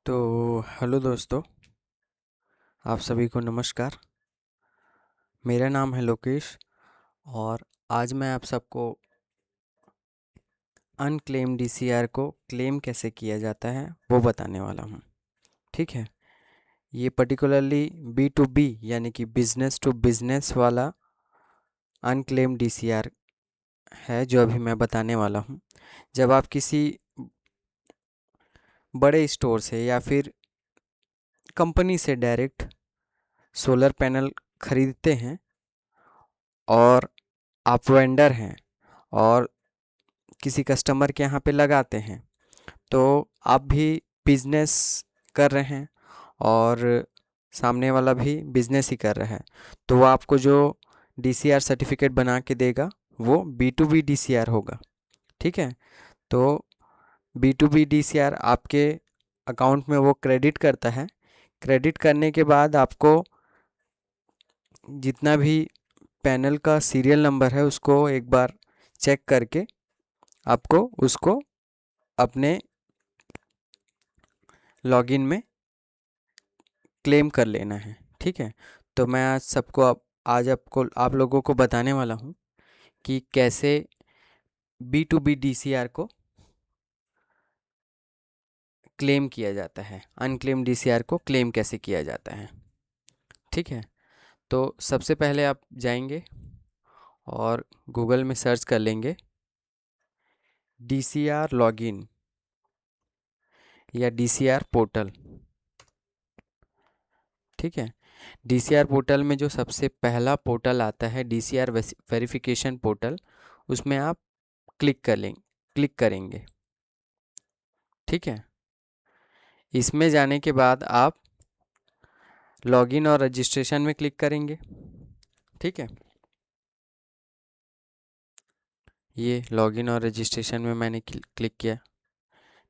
तो हेलो दोस्तों, आप सभी को नमस्कार। मेरा नाम है लोकेश और आज मैं आप सबको अनक्लेम डीसीआर को क्लेम कैसे किया जाता है वो बताने वाला हूँ। ठीक है, ये पर्टिकुलरली बी टू बी यानी कि बिजनेस टू बिजनेस वाला अनक्लेम डीसीआर है जो अभी मैं बताने वाला हूँ। जब आप किसी बड़े स्टोर से या फिर कंपनी से डायरेक्ट सोलर पैनल खरीदते हैं और आप वेंडर हैं और किसी कस्टमर के यहाँ पे लगाते हैं, तो आप भी बिजनेस कर रहे हैं और सामने वाला भी बिजनेस ही कर रहा है। तो वो आपको जो डीसीआर सर्टिफिकेट बना के देगा वो बी टू बी डीसीआर होगा। ठीक है, तो बी टू बी डीसीआर आपके अकाउंट में वो क्रेडिट करता है। क्रेडिट करने के बाद आपको जितना भी पैनल का सीरियल नंबर है उसको एक बार चेक करके आपको उसको अपने लॉगिन में क्लेम कर लेना है। ठीक है, तो मैं आज आपको आप लोगों को बताने वाला हूँ कि कैसे बी टू बी डीसीआर को क्लेम किया जाता है, अनक्लेम डीसीआर को क्लेम कैसे किया जाता है। ठीक है, तो सबसे पहले आप जाएंगे और गूगल में सर्च कर लेंगे डीसीआर लॉगिन या डीसीआर पोर्टल। ठीक है, डीसीआर पोर्टल में जो सबसे पहला पोर्टल आता है डीसीआर वेरिफिकेशन पोर्टल, उसमें आप क्लिक करेंगे। ठीक है, इसमें जाने के बाद आप लॉगिन और रजिस्ट्रेशन में क्लिक करेंगे। ठीक है, ये लॉगिन और रजिस्ट्रेशन में मैंने क्लिक किया।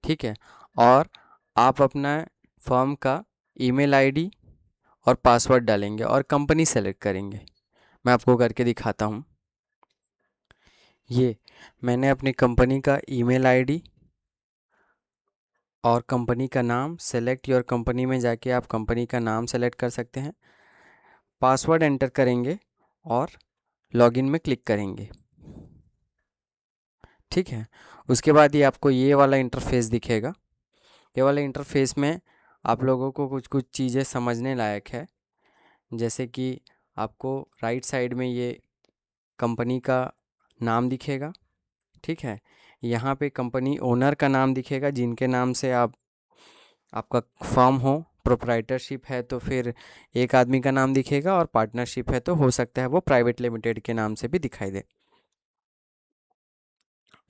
ठीक है, और आप अपना फर्म का ईमेल आईडी और पासवर्ड डालेंगे और कंपनी सेलेक्ट करेंगे। मैं आपको करके दिखाता हूँ। ये मैंने अपनी कंपनी का ईमेल आईडी और कंपनी का नाम, सेलेक्ट योर कंपनी में जाके आप कंपनी का नाम सेलेक्ट कर सकते हैं, पासवर्ड एंटर करेंगे और लॉगिन में क्लिक करेंगे। ठीक है, उसके बाद ये आपको ये वाला इंटरफेस दिखेगा। ये वाला इंटरफेस में आप लोगों को कुछ कुछ चीज़ें समझने लायक है, जैसे कि आपको राइट साइड में ये कंपनी का नाम दिखेगा। ठीक है, यहाँ पे कंपनी ओनर का नाम दिखेगा, जिनके नाम से आपका फर्म हो। प्रोप्राइटरशिप है तो फिर एक आदमी का नाम दिखेगा और पार्टनरशिप है तो हो सकता है वो प्राइवेट लिमिटेड के नाम से भी दिखाई दे।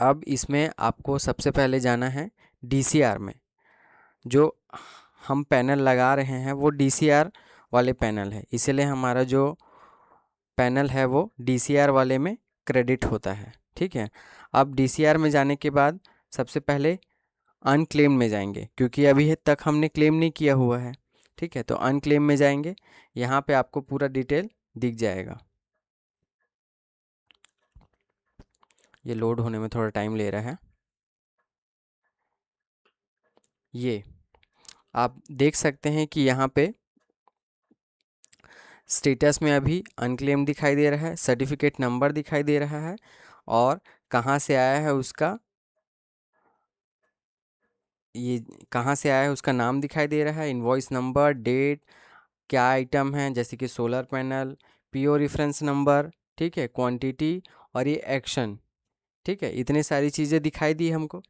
अब इसमें आपको सबसे पहले जाना है डीसीआर में। जो हम पैनल लगा रहे हैं वो डीसीआर वाले पैनल है, इसलिए हमारा जो पैनल है वो डीसीआर वाले में क्रेडिट होता है। ठीक है, अब डीसीआर में जाने के बाद सबसे पहले अनक्लेम में जाएंगे, क्योंकि अभी तक हमने क्लेम नहीं किया हुआ है। ठीक है, तो अनक्लेम में जाएंगे, यहाँ पे आपको पूरा डिटेल दिख जाएगा। ये लोड होने में थोड़ा टाइम ले रहा है। ये आप देख सकते हैं कि यहाँ पे स्टेटस में अभी अनक्लेम दिखाई दे रहा है, सर्टिफिकेट नंबर दिखाई दे रहा है और कहाँ से आया है उसका ये कहाँ से आया है उसका नाम दिखाई दे रहा है, इनवॉइस नंबर, डेट, क्या आइटम है जैसे कि solar panel, PO reference number, ठीक है, क्वांटिटी और ये एक्शन। ठीक है, इतनी सारी चीज़ें दिखाई दी हमको।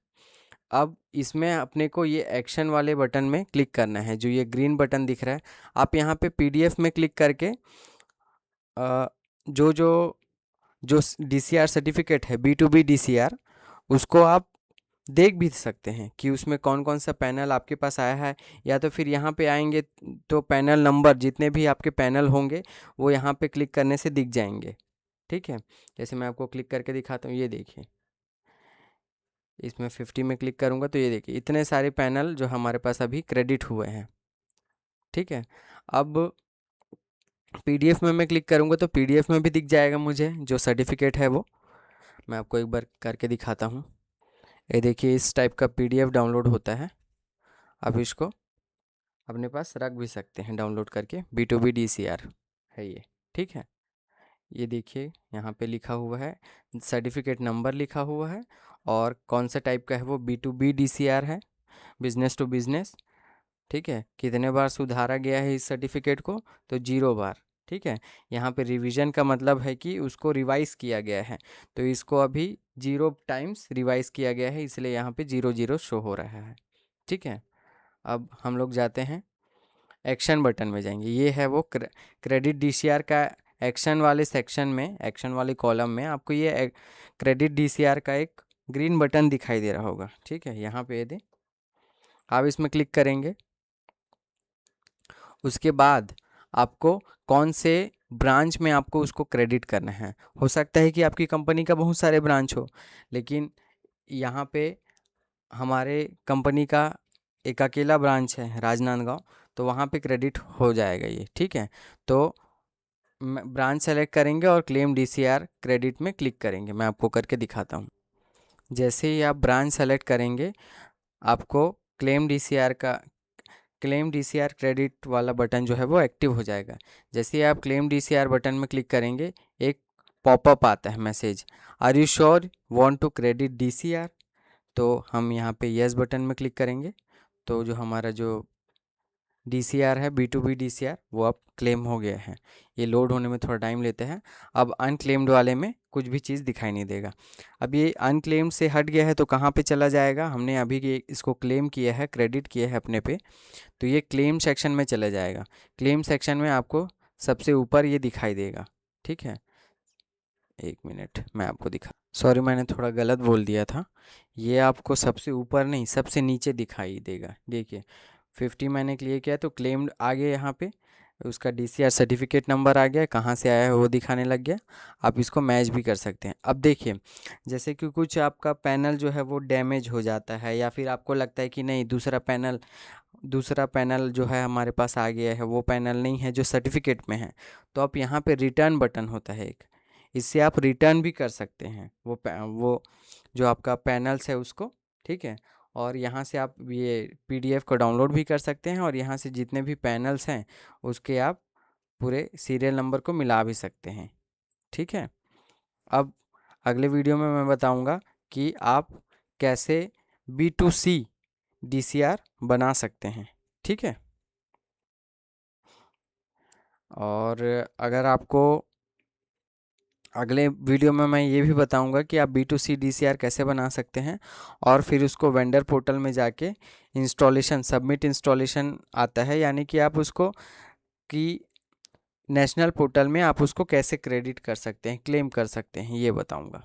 अब इसमें अपने को ये एक्शन वाले बटन में क्लिक करना है, जो ये ग्रीन बटन दिख रहा है। आप यहाँ पे पीडीएफ में क्लिक करके अ, जो जो जो डीसीआर सर्टिफिकेट है बी टू बी डीसीआर, उसको आप देख भी सकते हैं कि उसमें कौन कौन सा पैनल आपके पास आया है। या तो फिर यहाँ पे आएंगे तो पैनल नंबर जितने भी आपके पैनल होंगे वो यहाँ पे क्लिक करने से दिख जाएंगे। ठीक है, जैसे मैं आपको क्लिक करके दिखाता हूँ, ये देखिए, इसमें 50 में क्लिक करूँगा तो ये देखिए इतने सारे पैनल जो हमारे पास अभी क्रेडिट हुए हैं। ठीक है, अब पीडीएफ में मैं क्लिक करूँगा तो पीडीएफ में भी दिख जाएगा मुझे जो सर्टिफिकेट है वो। मैं आपको एक बार करके दिखाता हूँ। ये देखिए इस टाइप का पीडीएफ डाउनलोड होता है। अब इसको अपने पास रख भी सकते हैं डाउनलोड करके। B2B DCR है ये, ठीक है। ये देखिए यहाँ पे लिखा हुआ है, सर्टिफिकेट नंबर लिखा हुआ है, और कौन सा टाइप का है वो B2B DCR है, बिजनेस टू बिजनेस, ठीक है। कितने बार सुधारा गया है इस सर्टिफिकेट को, तो 0 बार, ठीक है। यहाँ पे रिवीजन का मतलब है कि उसको रिवाइज किया गया है, तो इसको अभी 0 टाइम्स रिवाइज किया गया है, इसलिए यहाँ पे 0 शो हो रहा है, ठीक है। अब हम लोग जाते हैं एक्शन बटन में जाएंगे। ये है वो क्रेडिट DCR का एक्शन वाले सेक्शन में, एक्शन वाले कॉलम में आपको ये क्रेडिट DCR का एक ग्रीन बटन दिखाई दे रहा होगा, ठीक है। यहाँ पे दे आप इसमें क्लिक करेंगे। उसके बाद आपको कौन से ब्रांच में आपको उसको क्रेडिट करना है। हो सकता है कि आपकी कंपनी का बहुत सारे ब्रांच हो, लेकिन यहाँ पे हमारे कंपनी का एक अकेला ब्रांच है राजनांदगांव, तो वहाँ पे क्रेडिट हो जाएगा ये, ठीक है। तो ब्रांच सेलेक्ट करेंगे और क्लेम DCR क्रेडिट में क्लिक करेंगे। मैं आपको करके दिखाता हूँ। जैसे ही आप ब्रांच सेलेक्ट करेंगे, आपको क्लेम DCR क्रेडिट वाला बटन जो है वो एक्टिव हो जाएगा। जैसे ही आप क्लेम DCR बटन में क्लिक करेंगे, एक पॉपअप आता है message, are you sure want to credit DCR। तो हम यहाँ पे यस बटन में क्लिक करेंगे, तो जो हमारा जो DCR है B2B DCR वो अब क्लेम हो गया है। ये लोड होने में थोड़ा टाइम लेते हैं। अब अनक्लेम्ड वाले में कुछ भी चीज़ दिखाई नहीं देगा। अब ये अनक्लेम्ड से हट गया है तो कहाँ पे चला जाएगा, हमने अभी इसको क्लेम किया है, क्रेडिट किया है अपने पे, तो ये क्लेम सेक्शन में चला जाएगा। क्लेम सेक्शन में आपको सबसे ऊपर ये दिखाई देगा, ठीक है। एक मिनट मैं आपको सॉरी मैंने थोड़ा गलत बोल दिया था। ये आपको सबसे ऊपर नहीं, सबसे नीचे दिखाई देगा। देखिए 50 मैंने क्लियर किया तो क्लेम्ड आ गया, यहाँ पे उसका DCR सर्टिफिकेट नंबर आ गया, कहाँ से आया है वो दिखाने लग गया। आप इसको मैच भी कर सकते हैं। अब देखिए जैसे कि कुछ आपका पैनल जो है वो डैमेज हो जाता है, या फिर आपको लगता है कि नहीं दूसरा पैनल जो है हमारे पास आ गया है, वो पैनल नहीं है जो सर्टिफिकेट में है, तो आप यहाँ पे रिटर्न बटन होता है एक, इससे आप रिटर्न भी कर सकते हैं वो जो आपका पैनल्स है उसको, ठीक है। और यहाँ से आप ये PDF को डाउनलोड भी कर सकते हैं, और यहाँ से जितने भी पैनल्स हैं उसके आप पूरे सीरियल नंबर को मिला भी सकते हैं, ठीक है। अब अगले वीडियो में मैं बताऊंगा कि आप कैसे B2C DCR बना सकते हैं, ठीक है। और अगर आपको अगले वीडियो में मैं ये भी बताऊंगा कि आप B2C DCR कैसे बना सकते हैं, और फिर उसको वेंडर पोर्टल में जाके इंस्टॉलेशन सबमिट इंस्टॉलेशन आता है, यानी कि आप उसको कि नेशनल पोर्टल में आप उसको कैसे क्रेडिट कर सकते हैं, क्लेम कर सकते हैं, ये बताऊंगा।